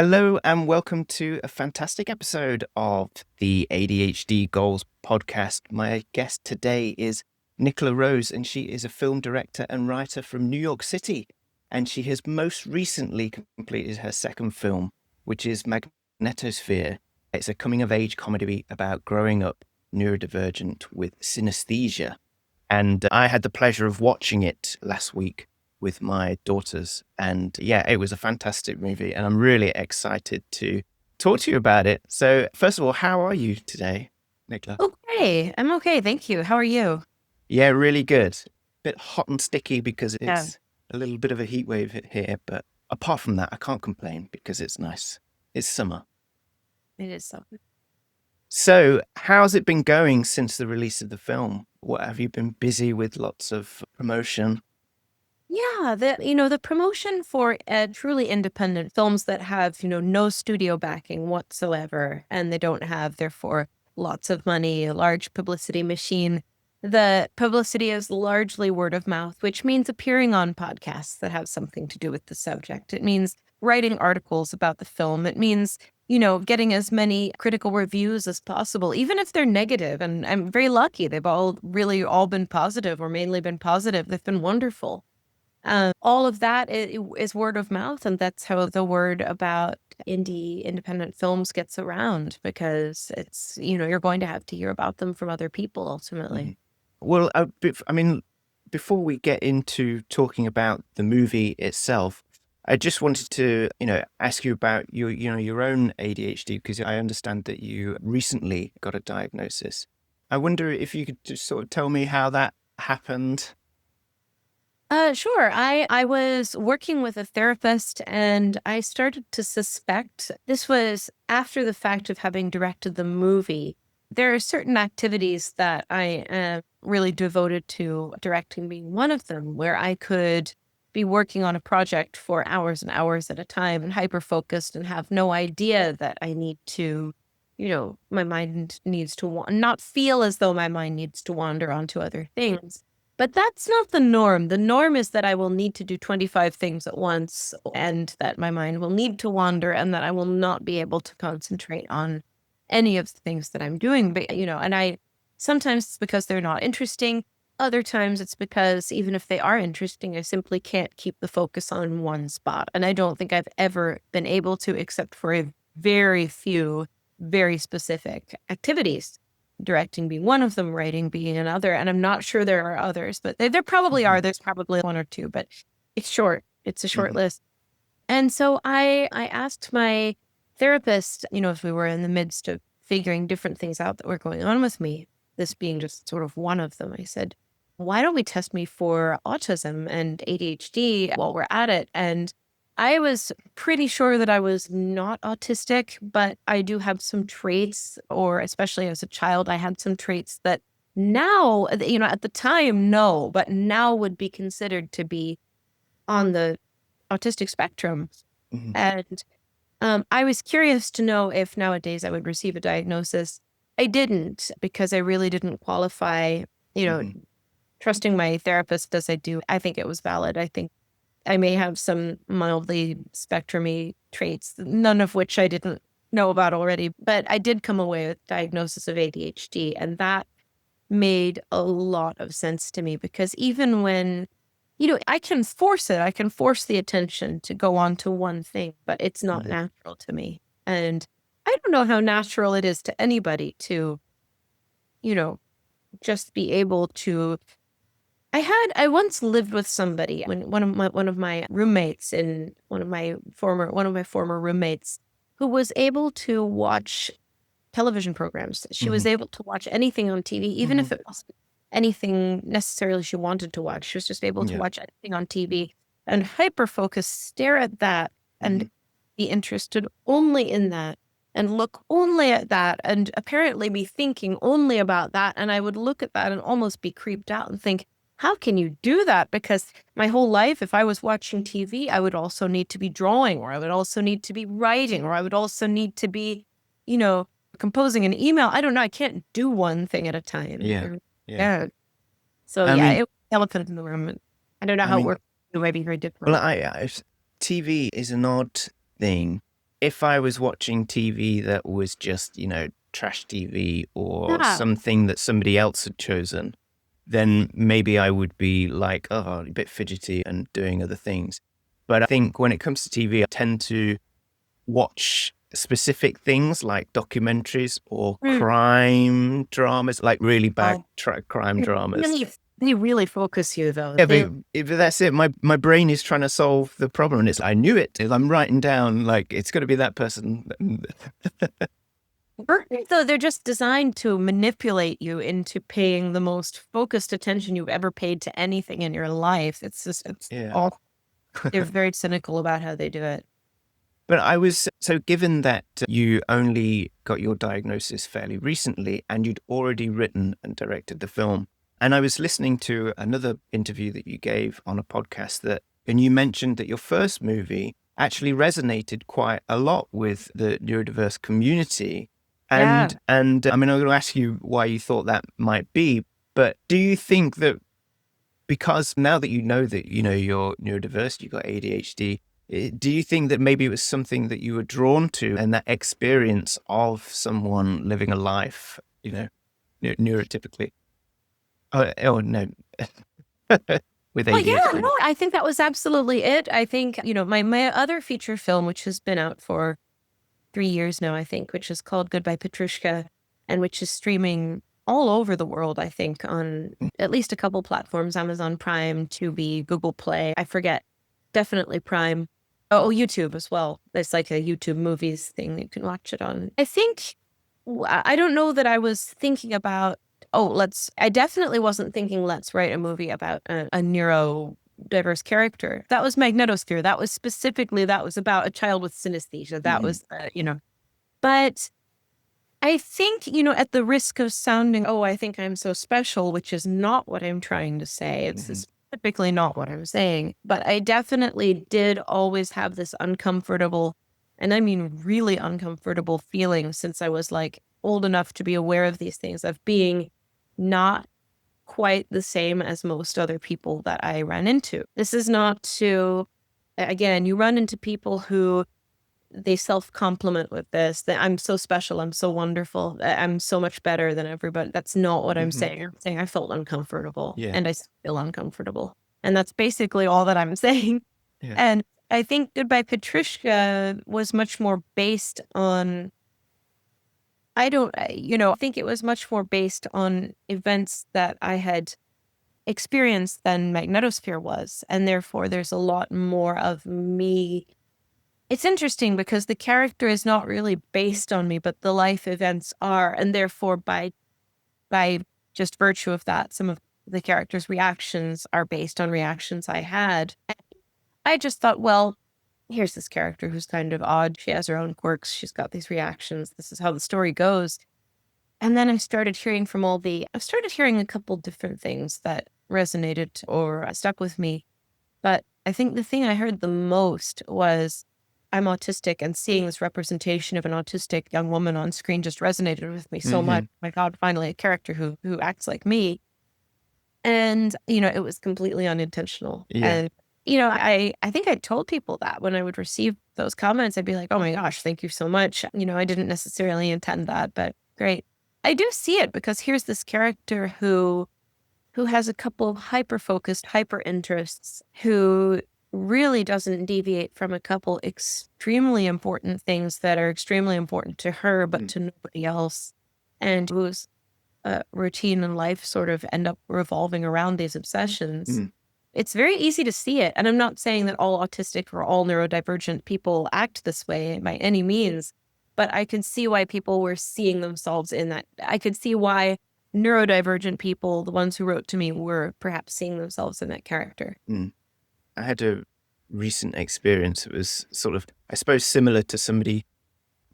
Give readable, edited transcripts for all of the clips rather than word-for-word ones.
Hello and welcome to a fantastic episode of the ADHD Goals podcast. My guest today is Nicola Rose, and she is a film director and writer from New York City. And she has most recently completed her second film, which is Magnetosphere. It's a coming-of-age comedy about growing up neurodivergent with synesthesia. And I had the pleasure of watching it last week with my daughters. And yeah, it was a fantastic movie. And I'm really excited to talk to you about it. So first of all, how are you today, Nicola? Okay, I'm okay. Thank you. How are you? Yeah, really good. Bit hot and sticky because Yeah, it's a little bit of a heat wave here. But apart from that, I can't complain because it's nice. It's summer. it is so. So how's it been going since the release of the film? What have you been busy with? Lots of promotion? Yeah, the promotion for truly independent films that have, no studio backing whatsoever, and they don't have, therefore, lots of money, a large publicity machine. The publicity is largely word of mouth, which means appearing on podcasts that have something to do with the subject. It means writing articles about the film. It means, getting as many critical reviews as possible, even if they're negative. And I'm very lucky. They've all been positive, or mainly been positive. They've been wonderful. All of that is word of mouth, and that's how the word about independent films gets around, because it's, you're going to have to hear about them from other people ultimately. Mhm. Well, I mean, before we get into talking about the movie itself, I just wanted to, ask you about your own ADHD, because I understand that you recently got a diagnosis. I wonder if you could just sort of tell me how that happened. Sure. I was working with a therapist, and I started to suspect, this was after the fact of having directed the movie. There are certain activities that I am really devoted to, directing being one of them, where I could be working on a project for hours and hours at a time and hyper focused and have no idea that I need to, my mind needs to not feel as though my mind needs to wander onto other things. But that's not the norm. The norm is that I will need to do 25 things at once, and that my mind will need to wander, and that I will not be able to concentrate on any of the things that I'm doing. But, and sometimes it's because they're not interesting. Other times it's because even if they are interesting, I simply can't keep the focus on one spot. And I don't think I've ever been able to, except for a very few, very specific activities. Directing being one of them, writing being another. And I'm not sure there are others, but there probably are. Mhm. There's probably one or two, but it's short. It's a short Mhm. list. And so I asked my therapist, if we were in the midst of figuring different things out that were going on with me, this being just sort of one of them, I said, why don't we test me for autism and ADHD while we're at it? And I was pretty sure that I was not autistic, but I do have some traits, or especially as a child, I had some traits that now, at the time, no, but now would be considered to be on the autistic spectrum. Mhm. And I was curious to know if nowadays I would receive a diagnosis. I didn't, because I really didn't qualify, you know, Mhm. trusting my therapist as I do. I think it was valid. I think I may have some mildly spectrumy traits, none of which I didn't know about already, but I did come away with diagnosis of ADHD, and that made a lot of sense to me, because even when, I can force it, I can force the attention to go on to one thing, but it's not Mhm. natural to me. And I don't know how natural it is to anybody to, you know, just be able to. I once lived with somebody, when one of my roommates, in one of my former roommates, who was able to watch television programs. She was Mhm. able to watch anything on TV, even if Mhm. it wasn't anything necessarily she wanted to watch. She was just able to Yeah. watch anything on TV and hyper focus, stare at that, and Mhm. be interested only in that, and look only at that, and apparently be thinking only about that. And I would look at that and almost be creeped out and think, how can you do that? Because my whole life, if I was watching TV, I would also need to be drawing, or I would also need to be writing, or I would also need to be, you know, composing an email. I don't know. I can't do one thing at a time. Yeah. Yeah. Yeah. So I yeah, mean, it was elephant in the room. And I don't know I how it mean, works. It might be very well, different. TV is an odd thing if I was watching TV that was just, trash TV or Yeah. something that somebody else had chosen, then maybe I would be like, a bit fidgety and doing other things. But I think when it comes to TV, I tend to watch specific things like documentaries or crime dramas, like really bad crime dramas. They really focus you, though. Yeah, but if that's it. My brain is trying to solve the problem, and I knew it. I'm writing down like it's going to be that person. So they're just designed to manipulate you into paying the most focused attention you've ever paid to anything in your life. They're very cynical about how they do it. But so given that you only got your diagnosis fairly recently and you'd already written and directed the film, and I was listening to another interview that you gave on a podcast and you mentioned that your first movie actually resonated quite a lot with the neurodiverse community. And I'm going to ask you why you thought that might be, but do you think that because now that you know that, you're neurodiverse, you've got ADHD, do you think that maybe it was something that you were drawn to and that experience of someone living a life, neurotypically? Oh no. With ADHD. No, I think that was absolutely it. I think, my other feature film, which has been out for 3 years now, I think, which is called Goodbye Petrushka, and which is streaming all over the world, I think, on at least a couple platforms, Amazon Prime, Tubi, Google Play, I forget, definitely Prime. Oh, YouTube as well. There's like a YouTube movies thing you can watch it on. I think, I don't know that I was thinking about, I definitely wasn't thinking, let's write a movie about a neurodiverse character. That was Magnetosphere. That was about a child with synesthesia. That was, but I think, at the risk of sounding, I think I'm so special, which is not what I'm trying to say. It's typically not what I'm saying, but I definitely did always have this uncomfortable, and I mean really uncomfortable feeling since I was like old enough to be aware of these things, of being not quite the same as most other people that I ran into. This is not to, again, you run into people who they self-compliment with this, that I'm so special, I'm so wonderful, I'm so much better than everybody. That's not what I'm saying. I'm saying I felt uncomfortable and I feel uncomfortable. And that's basically all that I'm saying. Yeah. And I think Goodbye Petrushka was much more based on, I think it was much more based on events that I had experienced than Magnetosphere was. And therefore there's a lot more of me. It's interesting because the character is not really based on me, but the life events are. And therefore, by just virtue of that, some of the character's reactions are based on reactions I had. I just thought, well, here's this character who's kind of odd. She has her own quirks. She's got these reactions. This is how the story goes. And then I started hearing a couple different things that resonated or stuck with me. But I think the thing I heard the most was, I'm autistic, and seeing this representation of an autistic young woman on screen just resonated with me so much. My God, finally a character who acts like me. And, it was completely unintentional. Yeah. And, I think I told people that when I would receive those comments, I'd be like, oh my gosh, thank you so much. I didn't necessarily intend that, but great. I do see it because here's this character who has a couple of hyper-focused, hyper-interests, who really doesn't deviate from a couple extremely important things that are extremely important to her, but to nobody else, and whose routine and life sort of end up revolving around these obsessions. It's very easy to see it. And I'm not saying that all autistic or all neurodivergent people act this way by any means, but I can see why people were seeing themselves in that. I could see why neurodivergent people, the ones who wrote to me, were perhaps seeing themselves in that character. I had a recent experience. It was sort of, I suppose, similar to somebody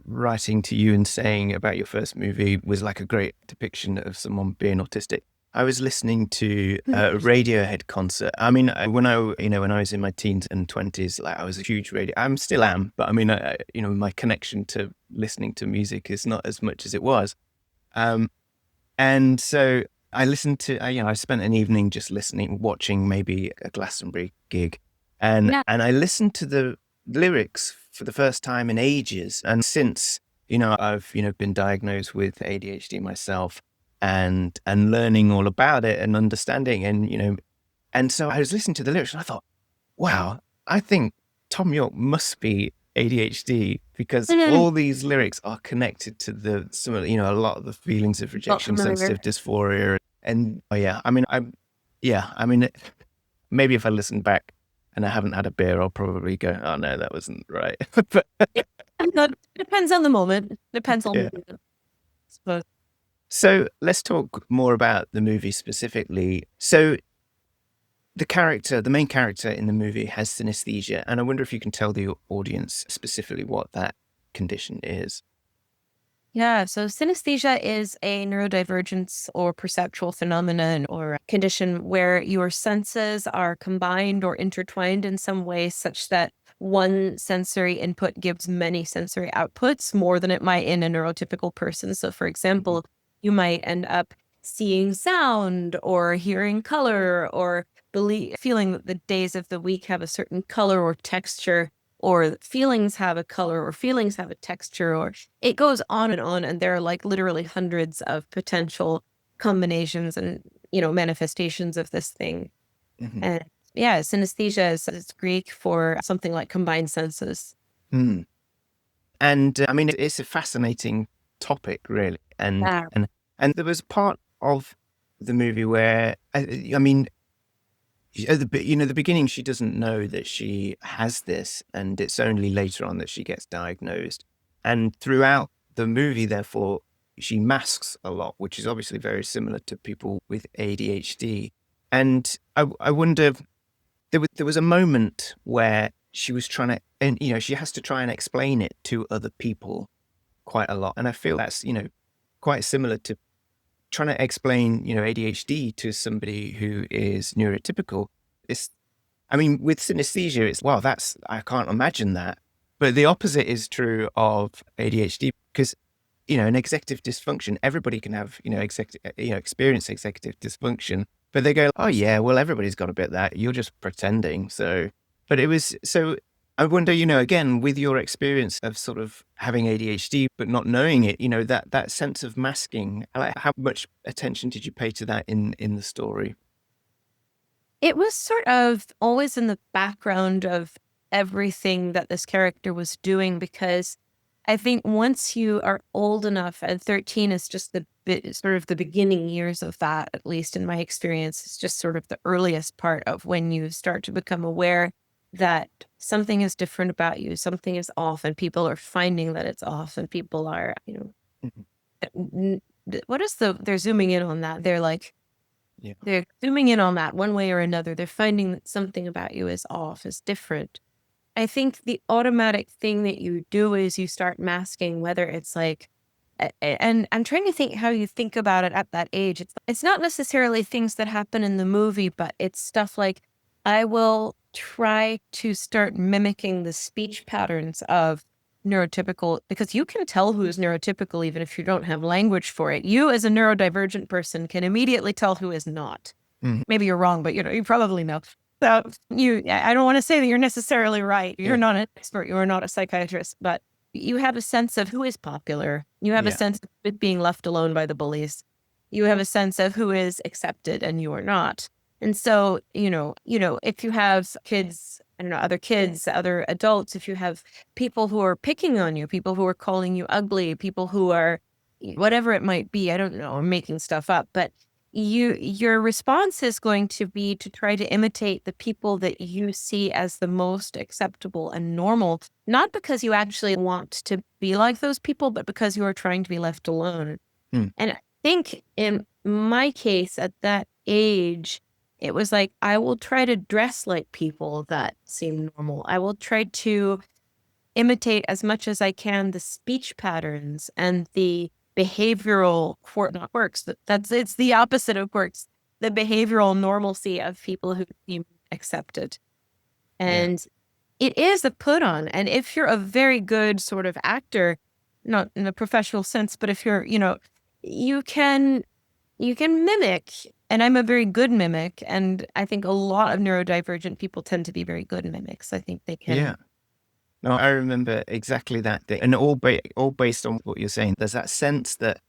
writing to you and saying about your first movie was like a great depiction of someone being autistic. I was listening to a Radiohead concert. I mean, when I was in my teens and 20s, like I was a huge I still am, but I mean, my connection to listening to music is not as much as it was. And so I listened to, I spent an evening just watching maybe a Glastonbury gig. And I listened to the lyrics for the first time in ages. And since, I've, been diagnosed with ADHD myself and learning all about it and understanding and so I was listening to the lyrics and I thought, wow, I think Tom York must be ADHD because all these lyrics are connected to a lot of the feelings of rejection, sensitive dysphoria. And maybe if I listen back and I haven't had a beer, I'll probably go, oh no, that wasn't right. But Depends on the moment. Depends on the moment. I suppose. So let's talk more about the movie specifically. So the main character in the movie has synesthesia, and I wonder if you can tell the audience specifically what that condition is. Yeah, so synesthesia is a neurodivergence or perceptual phenomenon or a condition where your senses are combined or intertwined in some way such that one sensory input gives many sensory outputs more than it might in a neurotypical person. So, for example, you might end up seeing sound or hearing color or feeling that the days of the week have a certain color or texture, or feelings have a color or feelings have a texture, or it goes on, and there are like literally hundreds of potential combinations and manifestations of this thing. Mhm. And yeah, synesthesia is Greek for something like combined senses. Mm. And I mean, it's a fascinating topic, really. And Yeah. and there was part of the movie where I mean, at the beginning, she doesn't know that she has this, and it's only later on that she gets diagnosed. And throughout the movie, therefore, she masks a lot, which is obviously very similar to people with ADHD. And I wonder, there was a moment where she was trying to, and she has to try and explain it to other people quite a lot, and I feel that's quite similar to trying to explain, ADHD to somebody who is neurotypical. With synesthesia, wow, I can't imagine that. But the opposite is true of ADHD because, an executive dysfunction, everybody can have, experience executive dysfunction, but they go, oh yeah, well, everybody's got a bit of that. You're just pretending. So I wonder, again, with your experience of sort of having ADHD, but not knowing it, that sense of masking, like, how much attention did you pay to that in the story? It was sort of always in the background of everything that this character was doing, because I think once you are old enough, and 13 is just sort of the beginning years of that, at least in my experience, it's just sort of the earliest part of when you start to become aware that something is different about you, something is off, and people are finding that it's off, and people are, Mhm. they're zooming in on that. They're like, Yeah. they're zooming in on that one way or another. They're finding that something about you is off, is different. I think the automatic thing that you do is you start masking, whether it's like, and I'm trying to think how you think about it at that age. It's not necessarily things that happen in the movie, but it's stuff like I will try to start mimicking the speech patterns of neurotypical, because you can tell who is neurotypical even if you don't have language for it. You as a neurodivergent person can immediately tell who is not. Mhm. Maybe you're wrong, but you probably know. So I don't want to say that you're necessarily right. You're Yeah. not an expert. You are not a psychiatrist, but you have a sense of who is popular. You have a Yeah. sense of it being left alone by the bullies. You have a sense of who is accepted and you are not. And so, if you have kids, I don't know, other kids, other adults, if you have people who are picking on you, people who are calling you ugly, people who are whatever it might be, I don't know, I'm making stuff up, but your response is going to be to try to imitate the people that you see as the most acceptable and normal, not because you actually want to be like those people, but because you are trying to be left alone. Mm. And I think in my case at that age, it was like, I will try to dress like people that seem normal. I will try to imitate as much as I can the speech patterns and the behavioral not quirks. It's the opposite of quirks. The behavioral normalcy of people who seem accepted. Yeah. And it is a put on. And if you're a very good sort of actor, not in a professional sense, but if you're, you can mimic. And I'm a very good mimic. And I think a lot of neurodivergent people tend to be very good mimics. I think they can. Yeah. No, I remember exactly that thing. And all based on what you're saying. There's that sense that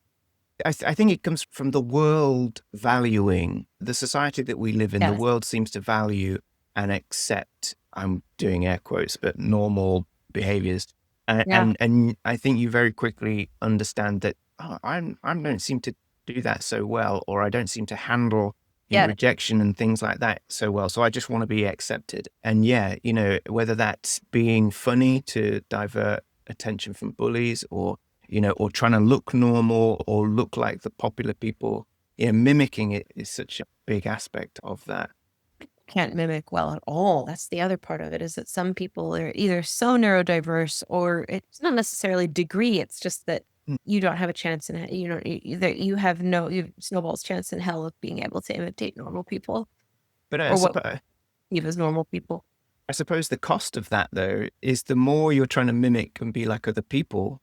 I think it comes from the world valuing the society that we live in. The Yes. world seems to value and accept, I'm doing air quotes, but normal behaviors. Yeah. And I think you very quickly understand that I don't seem to do that so well, or I don't seem to handle Yeah. rejection and things like that so well. So I just want to be accepted. And yeah, whether that's being funny to divert attention from bullies, or or trying to look normal or look like the popular people, mimicking it is such a big aspect of that. Can't mimic well at all. That's the other part of it, is that some people are either so neurodiverse, or it's not necessarily degree. It's just that Mm. you don't have a chance in it. You have snowball's chance in hell of being able to imitate normal people, But or what we as normal people. I suppose the cost of that, though, is the more you're trying to mimic and be like other people,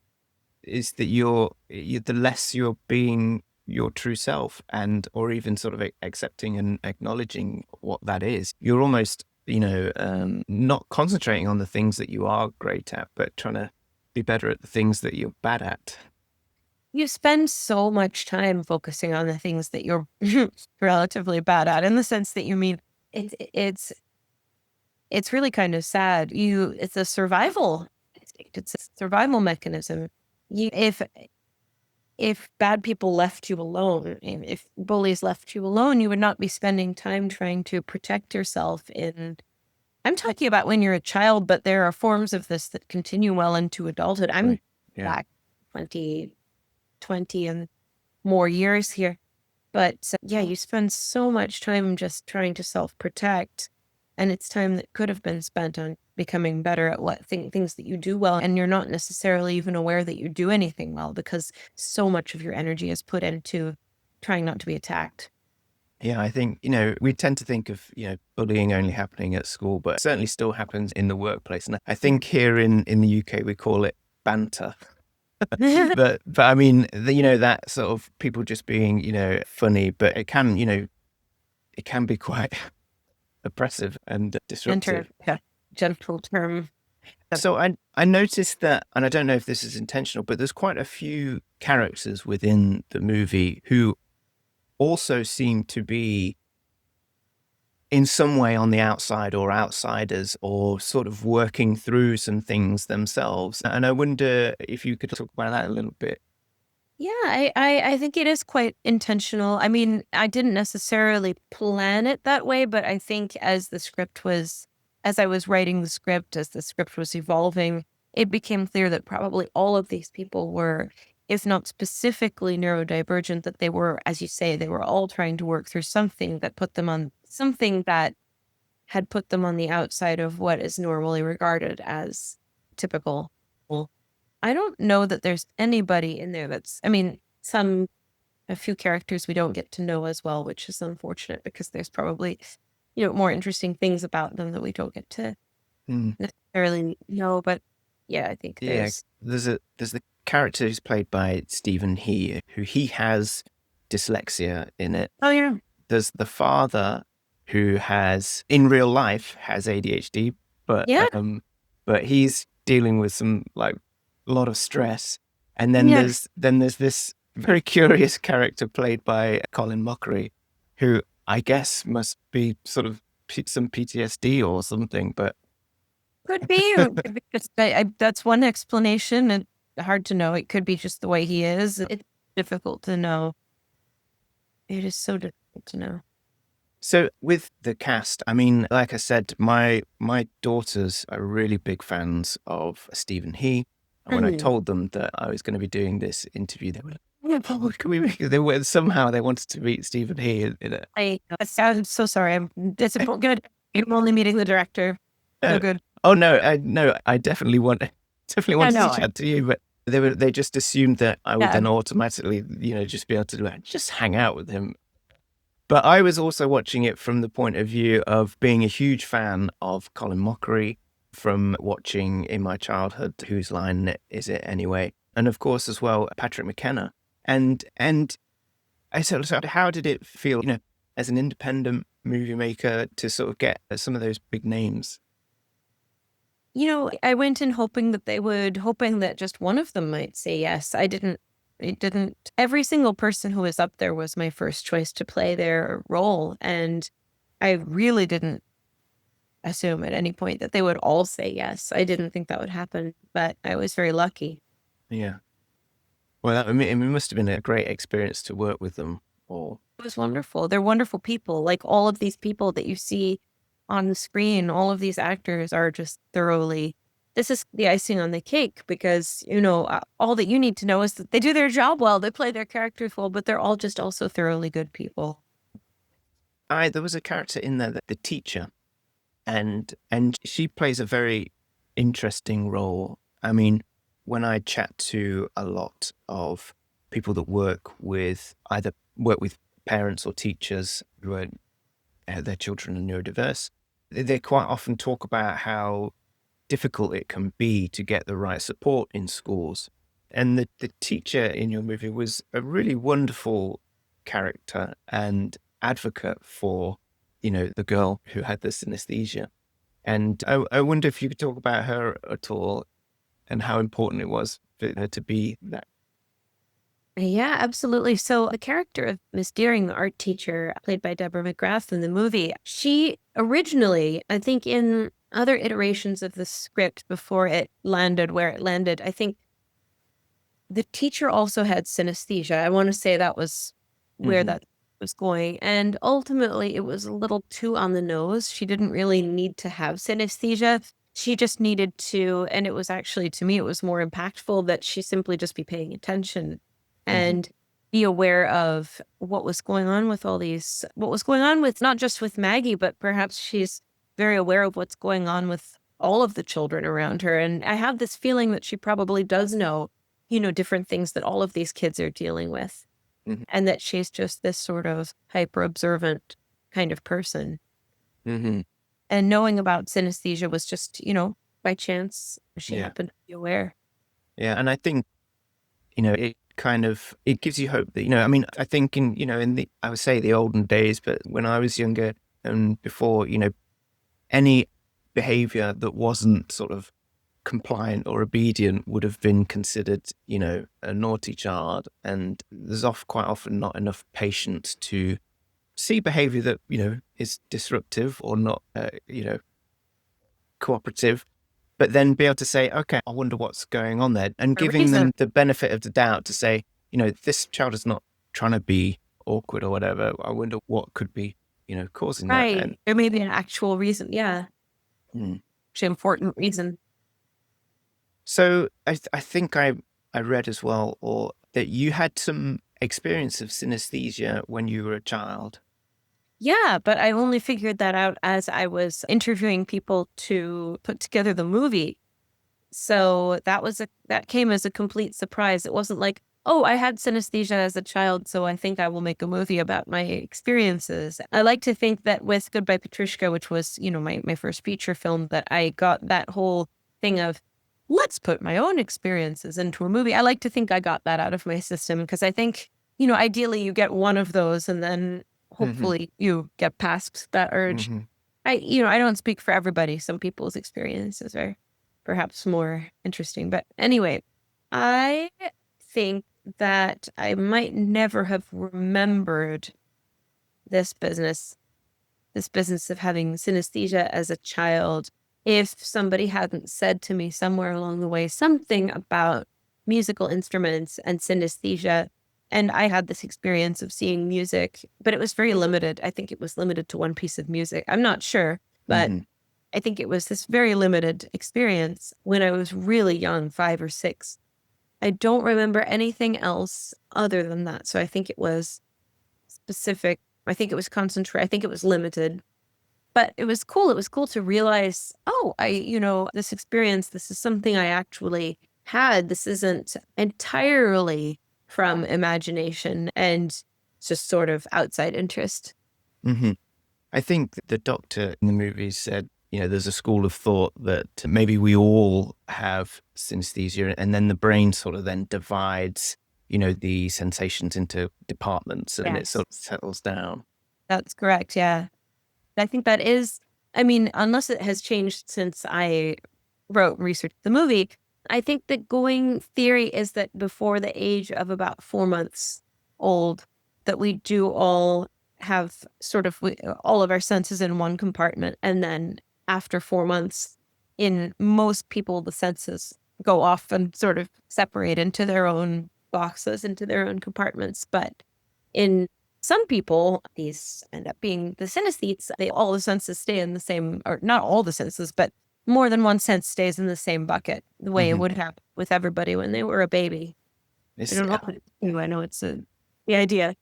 is that the less you're being your true self, and or even sort of accepting and acknowledging what that is. You're almost not concentrating on the things that you are great at, but trying to be better at the things that you're bad at. You spend so much time focusing on the things that you're relatively bad at, in the sense that it's really kind of sad. It's a survival instinct. It's a survival mechanism. If bad people left you alone, if bullies left you alone, you would not be spending time trying to protect yourself in. I'm talking about when you're a child, but there are forms of this that continue well into adulthood. I'm Right. Yeah. back 20 and more years here. But yeah, you spend so much time just trying to self-protect, and it's time that could have been spent on becoming better at what things that you do well, and you're not necessarily even aware that you do anything well, because so much of your energy is put into trying not to be attacked. Yeah, I think, we tend to think of, bullying only happening at school, but it certainly still happens in the workplace. And I think here in the UK, we call it banter. But I mean, that sort of people just being, funny, but it can be quite oppressive and disruptive. Yeah, gentle term. So I noticed that, and I don't know if this is intentional, but there's quite a few characters within the movie who also seem to be in some way on the outside, or outsiders, or sort of working through some things themselves. And I wonder if you could talk about that a little bit. Yeah, I think it is quite intentional. I mean, I didn't necessarily plan it that way, but I think as I was writing the script, as the script was evolving, it became clear that probably all of these people were, if not specifically neurodivergent, that they were, as you say, they were all trying to work through something that had put them on the outside of what is normally regarded as typical. I don't know that there's anybody in there I mean, a few characters we don't get to know as well, which is unfortunate, because there's probably, more interesting things about them that we don't get to Hmm. necessarily know. But yeah, I think Yeah, there's the character who's played by Stephen He, who he has dyslexia in it. oh yeah, There's the father who in real life has ADHD, but yeah, but he's dealing with some, like, a lot of stress. And then yeah. there's this very curious character played by Colin Mockery, who I guess must be sort of some PTSD or something. But Could be. Or could be just, that's one explanation, and hard to know. It could be just the way he is. It's difficult to know. It is so difficult to know. so with the cast, I mean, like I said, my daughters are really big fans of Stephen He. And when I Mm. told them that I was going to be doing this interview, they were like, "Oh, Paul, can we make it?" Somehow they wanted to meet Stephen He in it. I'm so sorry. I'm disappointed. Good. I'm only meeting the director. So Uh, good. oh no, I definitely definitely Yeah, wanted no, to chat to you, but they just assumed that I would yeah. then automatically, just be able to just hang out with him. But I was also watching it from the point of view of being a huge fan of Colin Mockery, from watching in my childhood Whose Line Is It Anyway? And of course as well Patrick McKenna. And I sort of, how did it feel, as an independent movie maker, to sort of get some of those big names? I went in hoping that just one of them might say yes. Every single person who was up there was my first choice to play their role. And I really didn't assume at any point that they would all say yes. I didn't think that would happen, but I was very lucky. Yeah. Well, it must have been a great experience to work with them all. It was wonderful. They're wonderful people. Like all of these people that you see on the screen, all of these actors are just this is the icing on the cake because, all that you need to know is that they do their job well, they play their characters well, but they're all just also thoroughly good people. There was a character in there, the teacher, and she plays a very interesting role. I mean, when I chat to a lot of people that work with parents or teachers who are their children are neurodiverse, they quite often talk about how difficult it can be to get the right support in schools. And the teacher in your movie was a really wonderful character and advocate for, the girl who had the synesthesia. And I wonder if you could talk about her at all and how important it was for her to be that. Yeah, absolutely. So the character of Miss Deering, the art teacher, played by Deborah McGrath in the movie, she originally, I think in other iterations of the script before it landed where it landed, I think the teacher also had synesthesia. I want to say that was where that was going. And ultimately, it was a little too on the nose. She didn't really need to have synesthesia. She just needed to, and it was actually, to me, it was more impactful that she simply just be paying attention and be aware of what was going on with what was going on with not just with Maggie, but perhaps she's very aware of what's going on with all of the children around her. And I have this feeling that she probably does know, different things that all of these kids are dealing with. And that she's just this sort of hyper observant kind of person. And knowing about synesthesia was just, by chance, she happened to be aware. Yeah. And I think, it gives you hope that, I think I would say the olden days, but when I was younger and before, any behavior that wasn't sort of compliant or obedient would have been considered, a naughty child. And there's quite often not enough patience to see behavior that, is disruptive or not, cooperative, but then be able to say, okay, I wonder what's going on there. And giving them the benefit of the doubt to say, this child is not trying to be awkward or whatever. I wonder what could be, causing that. Right. There may be an actual reason. Yeah. Actually, important reason. So I think I read as well, or that you had some experience of synesthesia when you were a child. Yeah, but I only figured that out as I was interviewing people to put together the movie. So that came as a complete surprise. It wasn't like, oh, I had synesthesia as a child, so I think I will make a movie about my experiences. I like to think that with Goodbye Petrushka, which was, my first feature film, that I got that whole thing of, let's put my own experiences into a movie. I like to think I got that out of my system because I think, ideally you get one of those and then hopefully you get past that urge. I don't speak for everybody. Some people's experiences are perhaps more interesting. But anyway, I think that I might never have remembered this business of having synesthesia as a child if somebody hadn't said to me somewhere along the way something about musical instruments and synesthesia. And I had this experience of seeing music, but it was very limited. I think it was limited to one piece of music. I'm not sure, but I think it was this very limited experience when I was really young, 5 or 6. I don't remember anything else other than that. So I think it was specific. I think it was concentrated. I think it was limited. But it was cool. It was cool to realize, this experience, this is something I actually had. This isn't entirely from imagination and just sort of outside interest. I think the doctor in the movie said, there's a school of thought that maybe we all have synesthesia and then the brain sort of then divides, the sensations into departments and it sort of settles down. That's correct. Yeah. I think that is, unless it has changed since I wrote and researched the movie. I think the going theory is that before the age of about 4 months old, that we do all have all of our senses in one compartment. And then after 4 months, in most people, the senses go off and sort of separate into their own boxes, into their own compartments. But in some people, these end up being the synesthetes. All the senses stay in the same, or not all the senses, but more than one sense stays in the same bucket, the way it would happen with everybody when they were a baby. I don't know. I know it's the idea.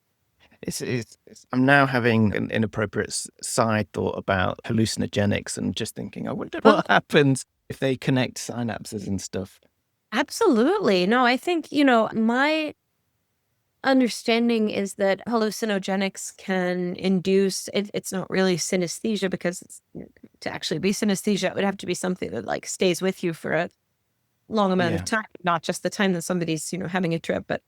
I'm now having an inappropriate side thought about hallucinogenics and just thinking, I wonder what happens if they connect synapses and stuff. Absolutely. No, I think, my understanding is that hallucinogenics can induce, it's not really synesthesia, because to actually be synesthesia, it would have to be something that like stays with you for a long amount of time, not just the time that somebody's, having a trip. But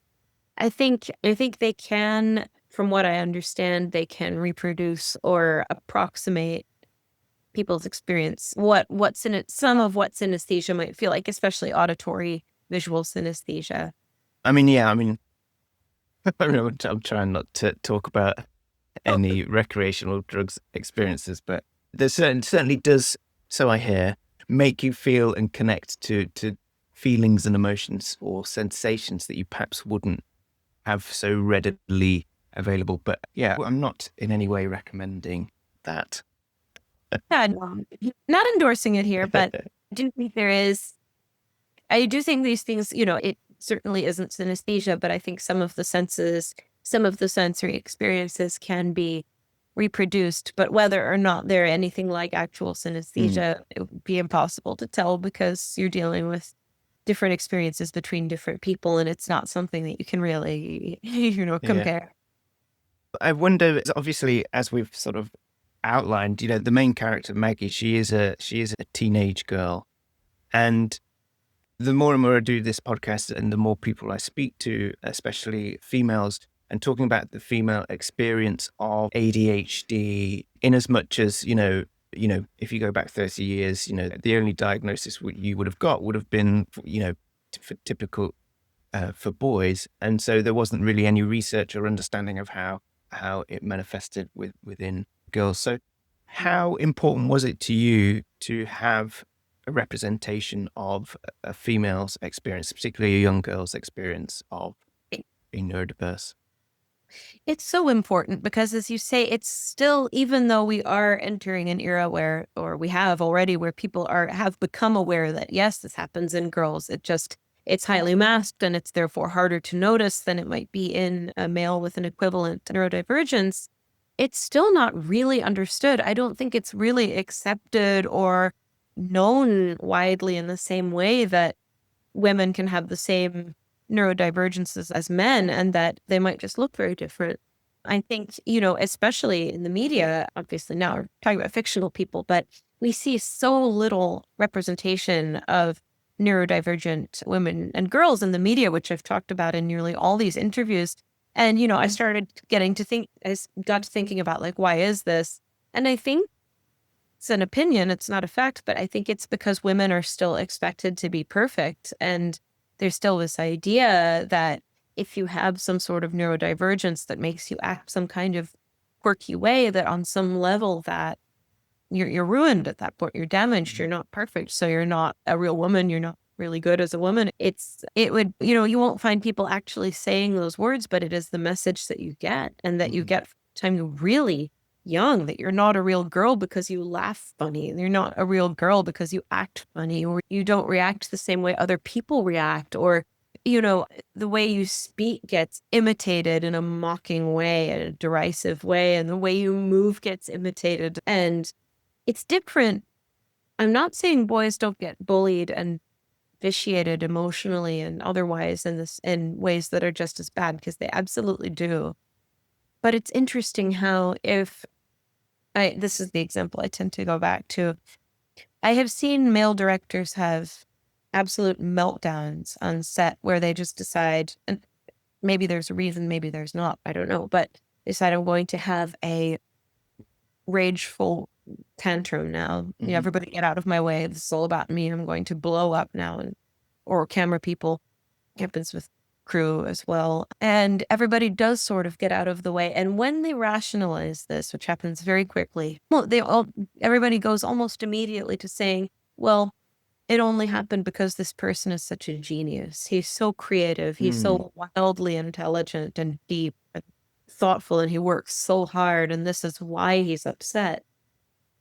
I think they can, from what I understand, they can reproduce or approximate people's experience, what's in it, some of what synesthesia might feel like, especially auditory visual synesthesia. I'm trying not to talk about any recreational drugs experiences, but there certainly does, so I hear, make you feel and connect to feelings and emotions or sensations that you perhaps wouldn't have so readily available. But yeah, I'm not in any way recommending that. Yeah, not endorsing it here, but I do think these things, it certainly isn't synesthesia, but I think some of the sensory experiences can be reproduced, but whether or not they're anything like actual synesthesia, it would be impossible to tell, because you're dealing with different experiences between different people, and it's not something that you can really, compare. I wonder, obviously, as we've sort of outlined, the main character, Maggie, she is a teenage girl. And the more and more I do this podcast and the more people I speak to, especially females, and talking about the female experience of ADHD, in as much as, if you go back 30 years, the only diagnosis you would have got would have been, for typical for boys. And so there wasn't really any research or understanding of how it manifested within girls. So how important was it to you to have a representation of a female's experience, particularly a young girl's experience of being neurodiverse? It's so important because, as you say, it's still, even though we are entering an era where, or we have already, where people have become aware that, yes, this happens in girls. It's highly masked, and it's therefore harder to notice than it might be in a male with an equivalent neurodivergence. It's still not really understood. I don't think it's really accepted or known widely in the same way that women can have the same neurodivergences as men, and that they might just look very different. I think, especially in the media, obviously now we're talking about fictional people, but we see so little representation of neurodivergent women and girls in the media, which I've talked about in nearly all these interviews. And, I started I got to thinking about, like, why is this? And I think it's an opinion, it's not a fact, but I think it's because women are still expected to be perfect. And there's still this idea that if you have some sort of neurodivergence that makes you act some kind of quirky way, that on some level that you're ruined at that point. You're damaged. You're not perfect. So you're not a real woman. You're not really good as a woman. You won't find people actually saying those words, but it is the message that you get, and that you get from the time you're really young, that you're not a real girl because you laugh funny. You're not a real girl because you act funny, or you don't react the same way other people react, or, the way you speak gets imitated in a mocking way, in a derisive way, and the way you move gets imitated. And it's different. I'm not saying boys don't get bullied and vitiated emotionally and otherwise in ways that are just as bad, because they absolutely do. But it's interesting how, this is the example I tend to go back to. I have seen male directors have absolute meltdowns on set where they just decide, and maybe there's a reason, maybe there's not, I don't know, but decide, I'm going to have a rageful tantrum now. Everybody get out of my way. This is all about me. I'm going to blow up now. Or camera people, happens with crew as well. And everybody does sort of get out of the way. And when they rationalize this, which happens very quickly, everybody goes almost immediately to saying, well, it only happened because this person is such a genius. He's so creative. He's so wildly intelligent and deep and thoughtful, and he works so hard. And this is why he's upset,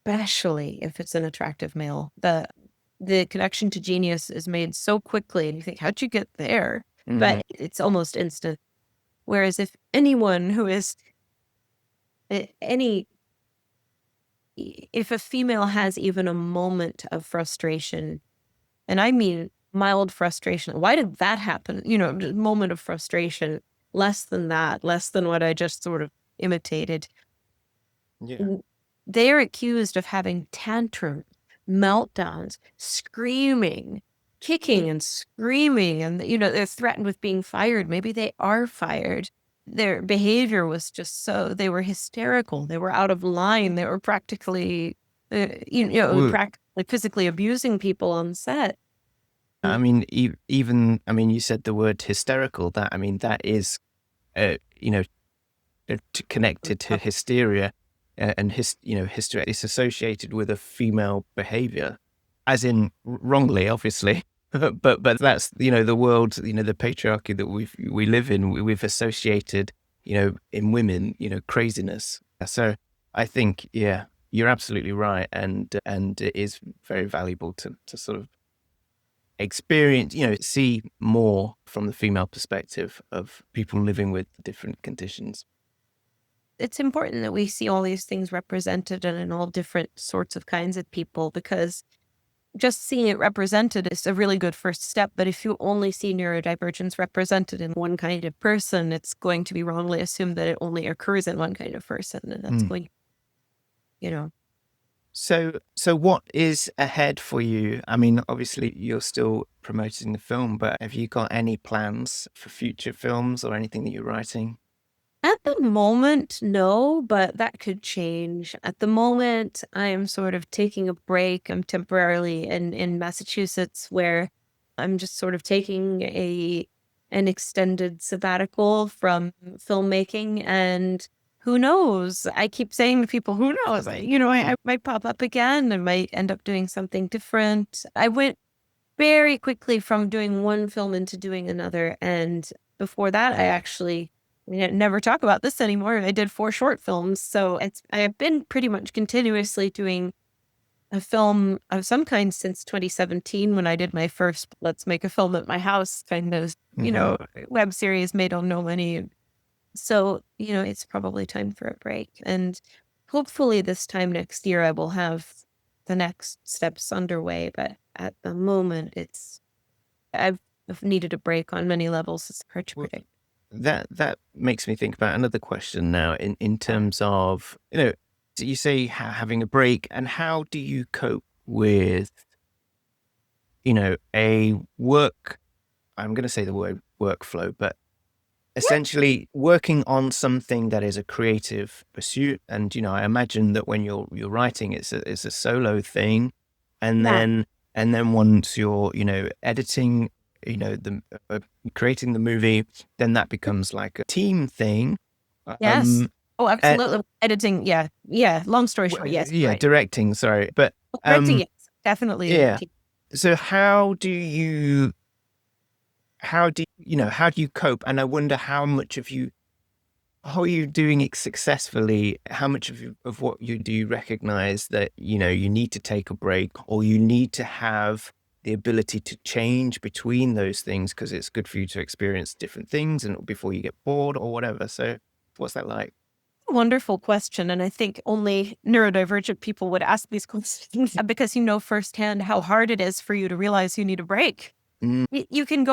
especially if it's an attractive male. The connection to genius is made so quickly, and you think, how'd you get there? But it's almost instant. Whereas if anyone who is if a female has even a moment of frustration, and I mean mild frustration, why did that happen? Moment of frustration, less than what I just sort of imitated. Yeah. They are accused of having tantrums, meltdowns, screaming, kicking and screaming, and they're threatened with being fired. Maybe they are fired. Their behavior was just they were hysterical. They were out of line. They were practically, practically physically abusing people on set. I mean, even you said the word hysterical. That is, connected to hysteria, and hysteria is associated with a female behavior, as in wrongly, obviously. but that's the world, the patriarchy that we live in. We've associated in women craziness. So I think you're absolutely right, and it is very valuable to sort of experience, see more from the female perspective of people living with different conditions. It's important that we see all these things represented and in all different sorts of kinds of people, because just seeing it represented is a really good first step. But if you only see neurodivergence represented in one kind of person, it's going to be wrongly assumed that it only occurs in one kind of person. And that's going, So what is ahead for you? I mean, obviously you're still promoting the film, but have you got any plans for future films or anything that you're writing? At the moment, no, but that could change. At the moment, I am sort of taking a break. I'm temporarily in Massachusetts, where I'm just sort of taking an extended sabbatical from filmmaking. And who knows? I keep saying to people, who knows? I might pop up again. I might end up doing something different. I went very quickly from doing one film into doing another. And before that, we never talk about this anymore. I did 4 short films. So I have been pretty much continuously doing a film of some kind since 2017, when I did my first Let's Make a Film at My House kind of, web series made on no money. So, it's probably time for a break. And hopefully this time next year, I will have the next steps underway. But at the moment, I've needed a break on many levels. It's hard to predict. That makes me think about another question now in terms of, you say having a break, and how do you cope with, a work, I'm going to say the word workflow, but essentially working on something that is a creative pursuit. And, I imagine that when you're writing, it's a solo thing. And then once you're, editing, creating the movie, then that becomes like a team thing. Yes. Absolutely. Editing. Yeah. Yeah. Long story short. Yes. Yeah. Right. Directing. Sorry. But directing. Yes. Definitely. Yeah. So how do you cope? And I wonder how are you doing it successfully? How much of what you do recognize that, you need to take a break, or you need to have the ability to change between those things because it's good for you to experience different things and before you get bored or whatever. So what's that like? Wonderful question. And I think only neurodivergent people would ask these questions because you know firsthand how hard it is for you to realize you need a break. You could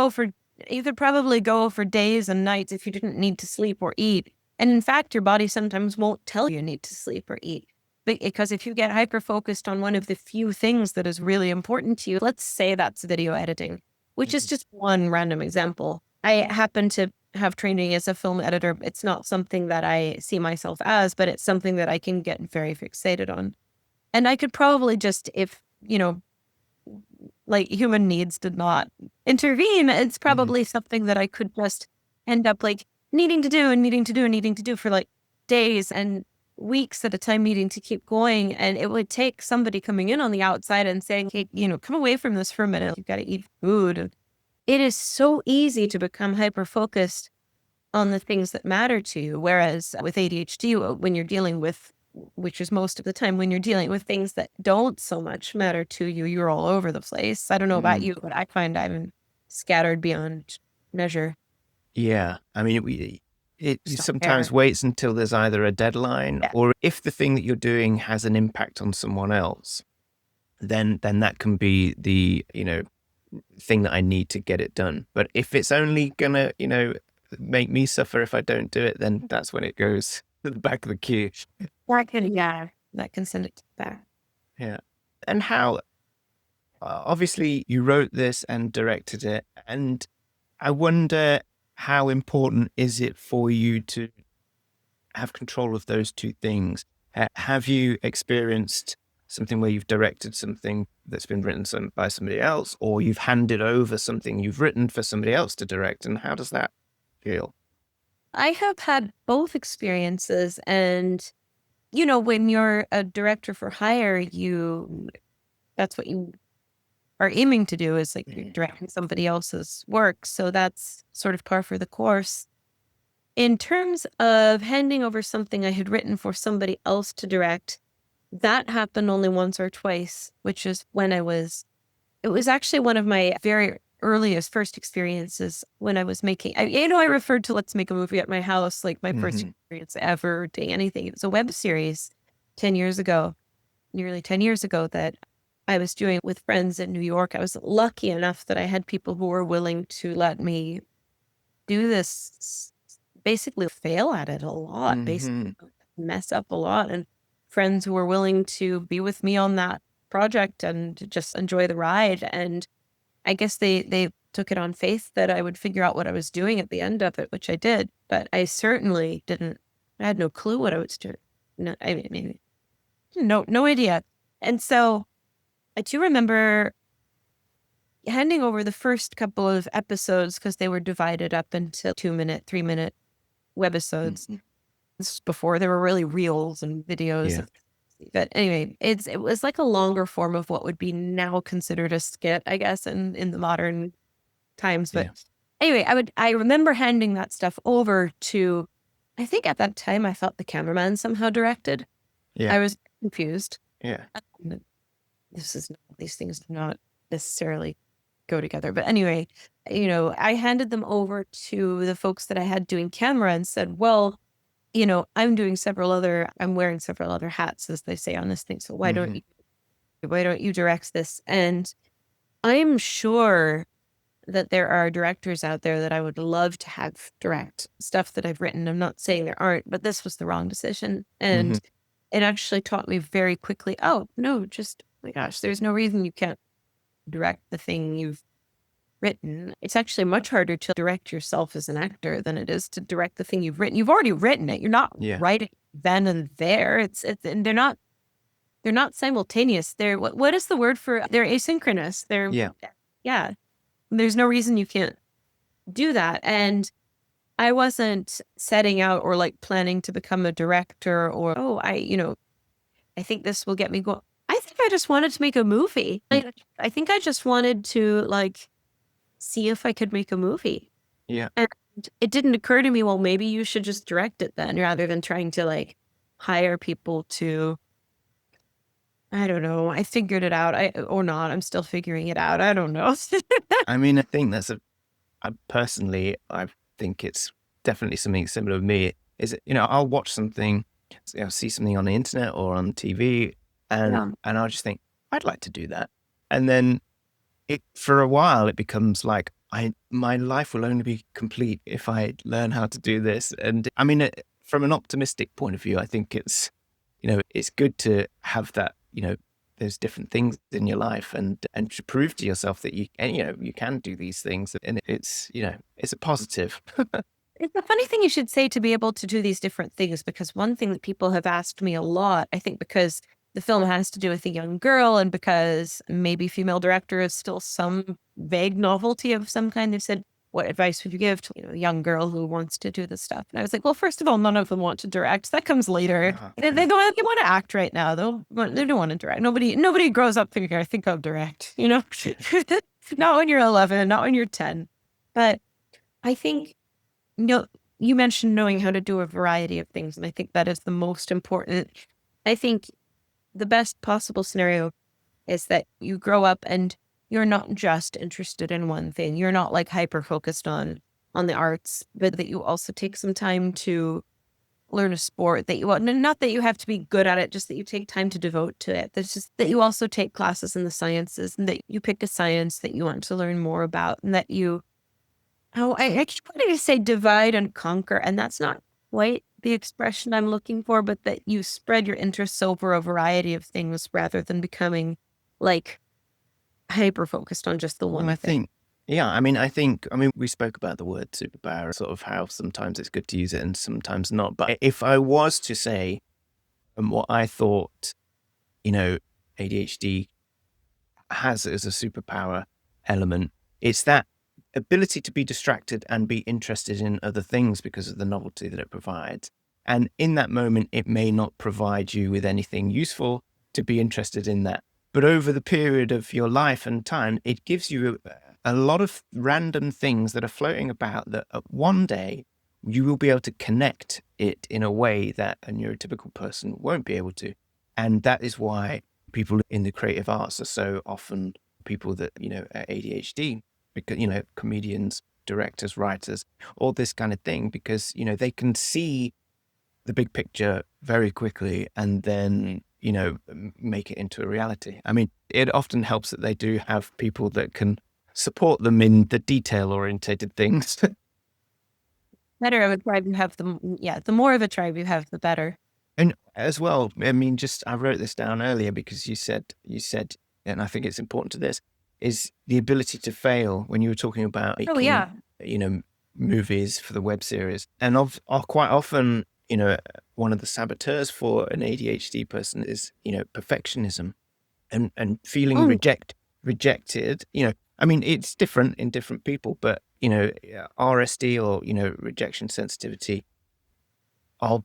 probably go for days and nights if you didn't need to sleep or eat. And in fact, your body sometimes won't tell you need to sleep or eat. Because if you get hyper-focused on one of the few things that is really important to you, let's say that's video editing, which is just one random example. I happen to have training as a film editor. It's not something that I see myself as, but it's something that I can get very fixated on. And I could probably just, if, like human needs did not intervene, it's probably something that I could just end up like needing to do and needing to do and needing to do for like days and weeks at a time, needing to keep going. And it would take somebody coming in on the outside and saying, hey, come away from this for a minute. You've got to eat food. And it is so easy to become hyper-focused on the things that matter to you. Whereas with ADHD, when you're dealing with, which is most of the time, when you're dealing with things that don't so much matter to you, you're all over the place. I don't know about you, but I find I'm scattered beyond measure. Yeah. I mean, it sometimes waits until there's either a deadline or if the thing that you're doing has an impact on someone else, then that can be the, thing that I need to get it done. But if it's only gonna, make me suffer if I don't do it, then that's when it goes to the back of the queue. That can send it back. Yeah. And how, obviously you wrote this and directed it, and I wonder how important is it for you to have control of those two things? Have you experienced something where you've directed something that's been written by somebody else, or you've handed over something you've written for somebody else to direct? And how does that feel? I have had both experiences. And, when you're a director for hire, that's what you are aiming to do, is like you're directing somebody else's work. So that's sort of par for the course. In terms of handing over something I had written for somebody else to direct, that happened only once or twice, which is when it was actually one of my very earliest first experiences when I was making, I referred to Let's Make a Movie at My House, like my first experience ever doing anything. It was a web series nearly 10 years ago, that I was doing with friends in New York. I was lucky enough that I had people who were willing to let me do this, basically fail at it a lot, basically mess up a lot, and friends who were willing to be with me on that project and just enjoy the ride. And I guess they took it on faith that I would figure out what I was doing at the end of it, which I did. But I certainly didn't. I had no clue what I was doing. No, I mean, no idea. And so I do remember handing over the first couple of episodes, because they were divided up into 2-minute, 3-minute webisodes. This was before there were really reels and videos. Yeah. But anyway, it was like a longer form of what would be now considered a skit, I guess, in the modern times. But anyway, I remember handing that stuff over to, I think at that time I thought the cameraman somehow directed. Yeah. I was confused. Yeah. These things do not necessarily go together. But anyway, I handed them over to the folks that I had doing camera and said, well, I'm wearing several other hats, as they say on this thing. So why don't you direct this? And I'm sure that there are directors out there that I would love to have direct stuff that I've written. I'm not saying there aren't, but this was the wrong decision. And it actually taught me very quickly, oh no, just, oh my gosh, there's no reason you can't direct the thing you've written. It's actually much harder to direct yourself as an actor than it is to direct the thing you've written. You've already written it. You're not writing then and there. And they're not simultaneous. They're, what is the word for, they're asynchronous. There's no reason you can't do that. And I wasn't setting out or like planning to become a director or, I think this will get me going. I think I just wanted to make a movie. I think I just wanted to see if I could make a movie. Yeah. And it didn't occur to me, well, maybe you should just direct it then, rather than trying to hire people to, I don't know. I figured it out. Or not. I'm still figuring it out. I don't know. I mean, I think I think it's definitely something similar with me. Is it, I'll watch something, see something on the internet or on TV, and I'll just think, I'd like to do that. And then for a while, it becomes like, my life will only be complete if I learn how to do this. And I mean, from an optimistic point of view, I think it's, it's good to have that, there's different things in your life and to prove to yourself that you can do these things. And it's, it's a positive. It's a funny thing you should say, to be able to do these different things, because one thing that people have asked me a lot, I think because the film has to do with a young girl, and because maybe female director is still some vague novelty of some kind, they said, what advice would you give to a young girl who wants to do this stuff? And I was like, well, first of all, none of them want to direct. That comes later. They want to act right now, though. They don't want to direct. Nobody grows up thinking, I think I'll direct, Not when you're 11, not when you're 10. But I think, you mentioned knowing how to do a variety of things, and I think that is the most important. I think the best possible scenario is that you grow up and you're not just interested in one thing. You're not like hyper focused on the arts, but that you also take some time to learn a sport that you want. Not that you have to be good at it, just that you take time to devote to it. That's just that you also take classes in the sciences, and that you pick a science that you want to learn more about, and that you, I keep wanting to say divide and conquer, and that's not quite the expression I'm looking for, but that you spread your interests over a variety of things rather than becoming like hyper focused on just the one thing. We spoke about the word superpower, sort of how sometimes it's good to use it and sometimes not. But if I was to say what I thought, ADHD has as a superpower element, it's that ability to be distracted and be interested in other things because of the novelty that it provides. And in that moment, it may not provide you with anything useful to be interested in that. But over the period of your life and time, it gives you a lot of random things that are floating about that one day you will be able to connect it in a way that a neurotypical person won't be able to. And that is why people in the creative arts are so often people that, are ADHD, because, comedians, directors, writers, all this kind of thing, because, they can see the big picture very quickly and then make it into a reality. I mean, it often helps that they do have people that can support them in the detail-orientated things. Better of a tribe you have, the more of a tribe you have, the better. And as well, I wrote this down earlier because you said, and I think it's important to this, is the ability to fail when you were talking about making, movies for the web series. And quite often, one of the saboteurs for an ADHD person is, perfectionism and feeling rejected. It's different in different people, but, RSD or, rejection sensitivity of,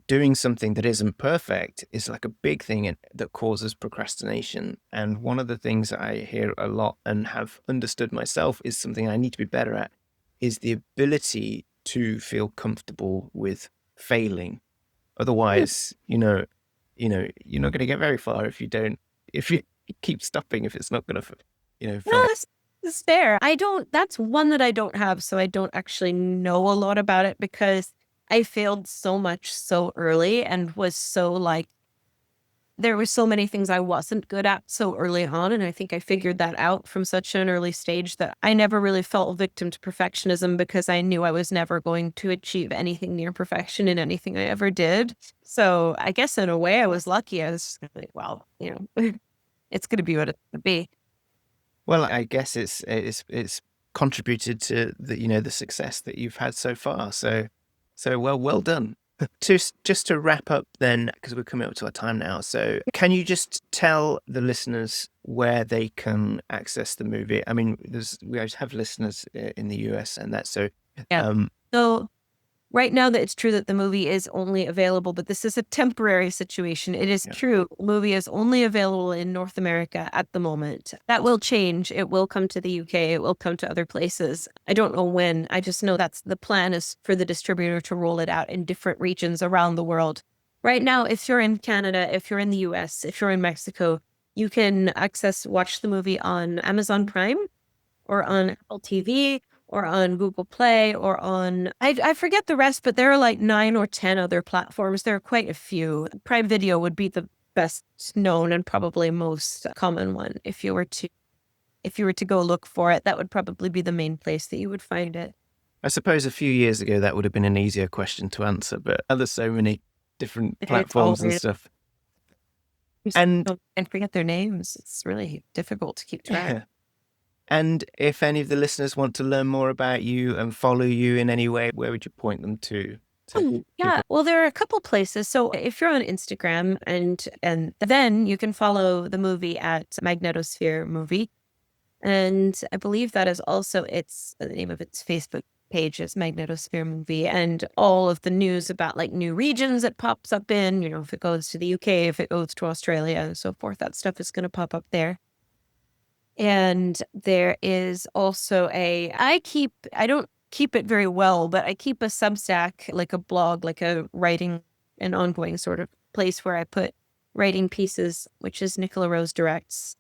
doing something that isn't perfect is like a big thing that causes procrastination. And one of the things that I hear a lot and have understood myself is something I need to be better at is the ability to feel comfortable with failing. Otherwise, you're not going to get very far if you keep stopping, if it's not going to, fail. No, that's fair. That's one that I don't have, so I don't actually know a lot about it because I failed so much so early and was so there were so many things I wasn't good at so early on. And I think I figured that out from such an early stage that I never really fell victim to perfectionism because I knew I was never going to achieve anything near perfection in anything I ever did. So I guess in a way I was lucky. I was like, well, it's going to be what it's going to be. Well, I guess it's contributed to the success that you've had so far. So well done. Just to wrap up then, because we're coming up to our time now. So can you just tell the listeners where they can access the movie? I mean, we have listeners in the US and that. So, So right now that it's true that the movie is only available, but this is a temporary situation. It is true. The movie is only available in North America at the moment. That will change. It will come to the UK. It will come to other places. I don't know when. I just know that's the plan is for the distributor to roll it out in different regions around the world. Right now, if you're in Canada, if you're in the US, if you're in Mexico, you can watch the movie on Amazon Prime or on Apple TV or on Google Play or on, I forget the rest, but there are like 9 or 10 other platforms. There are quite a few. Prime Video would be the best known and probably most common one. If you were to go look for it, that would probably be the main place that you would find it. I suppose a few years ago that would have been an easier question to answer, but there's so many different platforms and stuff. And forget their names. It's really difficult to keep track. Yeah. And if any of the listeners want to learn more about you and follow you in any way, where would you point them to? Yeah, well, there are a couple places. So if you're on Instagram and then you can follow the movie at Magnetosphere Movie. And I believe that is also the name of its Facebook page is Magnetosphere Movie, and all of the news about like new regions it pops up in, if it goes to the UK, if it goes to Australia and so forth, that stuff is going to pop up there. And there is also I don't keep it very well, but I keep a Substack, like a blog, like a writing, an ongoing sort of place where I put writing pieces, which is Nicola Rose Directs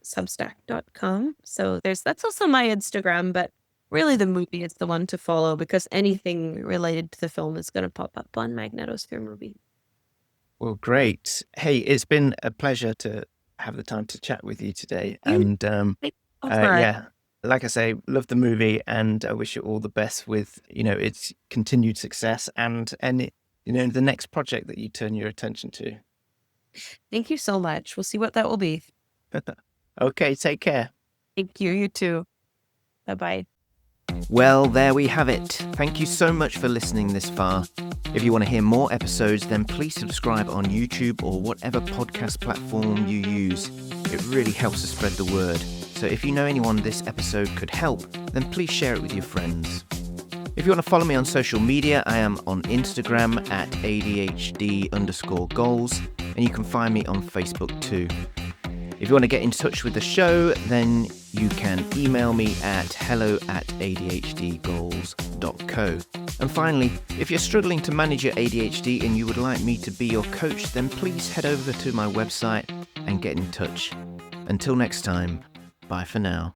substack.com. So that's also my Instagram, but really the movie is the one to follow because anything related to the film is going to pop up on Magnetosphere Movie. Well, great. Hey, it's been a pleasure to have the time to chat with you today. And yeah, like I say, love the movie, and I wish you all the best with, its continued success and the next project that you turn your attention to. Thank you so much. We'll see what that will be. Okay, take care. Thank you. You too. Bye-bye. Well, there we have it. Thank you so much for listening this far. If you want to hear more episodes, then please subscribe on YouTube or whatever podcast platform you use. It really helps to spread the word. So if you know anyone this episode could help, then please share it with your friends. If you want to follow me on social media, I am on Instagram at ADHD_goals, and you can find me on Facebook too. If you want to get in touch with the show, then you can email me at hello@adhdgoals.co. And finally, if you're struggling to manage your ADHD and you would like me to be your coach, then please head over to my website and get in touch. Until next time, bye for now.